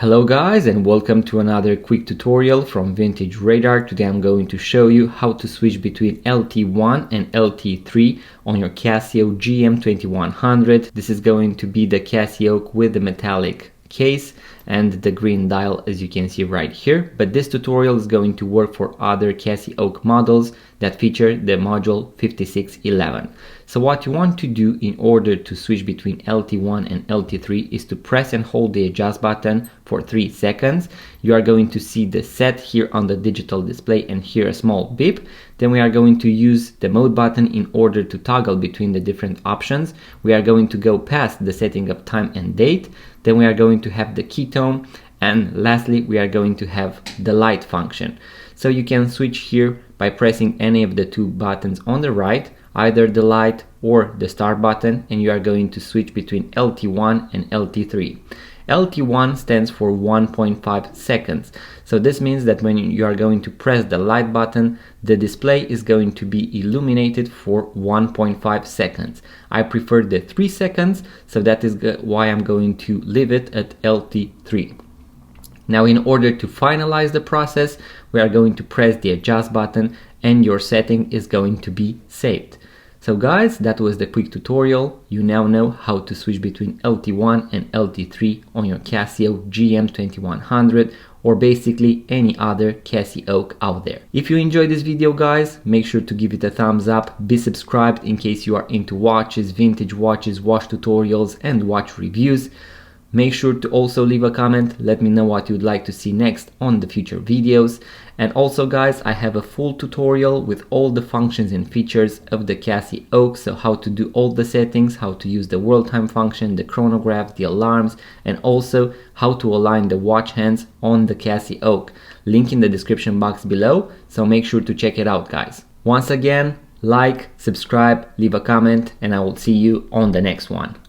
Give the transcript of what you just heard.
Hello guys, and welcome to another quick tutorial from Vintage Radar. Today I'm going to show you how to switch between LT1 and LT3 on your Casio GM-2100. This is going to be the Casio with the metallic case and the green dial, as you can see right here, but this tutorial is going to work for other Casio models that feature the module 5611. So what you want to do in order to switch between LT1 and LT3 is to press and hold the adjust button for 3 seconds. You are going to see the set here on the digital display and here a small beep. Then we are going to use the mode button in order to toggle between the different options. We are going to go past the setting of time and date. Then we are going to have the ketone, and lastly we are going to have the light function. So you can switch here by pressing any of the 2 buttons on the right, either the light or the start button, and you are going to switch between LT1 and LT3. LT1 stands for 1.5 seconds. So this means that when you are going to press the light button, the display is going to be illuminated for 1.5 seconds. I prefer the 3 seconds, so that is why I'm going to leave it at LT3. Now, in order to finalize the process, we are going to press the adjust button and your setting is going to be saved. So guys, that was the quick tutorial. You now know how to switch between LT1 and LT3 on your Casio GM-2100 or basically any other Casio out there. If you enjoyed this video guys, make sure to give it a thumbs up, be subscribed in case you are into watches, vintage watches, watch tutorials and watch reviews. Make sure to also leave a comment, let me know what you'd like to see next on the future videos. And also guys, I have a full tutorial with all the functions and features of the Casio, so how to do all the settings, how to use the world time function, the chronograph, the alarms, and also how to align the watch hands on the Casio. Link in the description box below, so make sure to check it out guys. Once again, like, subscribe, leave a comment, and I will see you on the next one.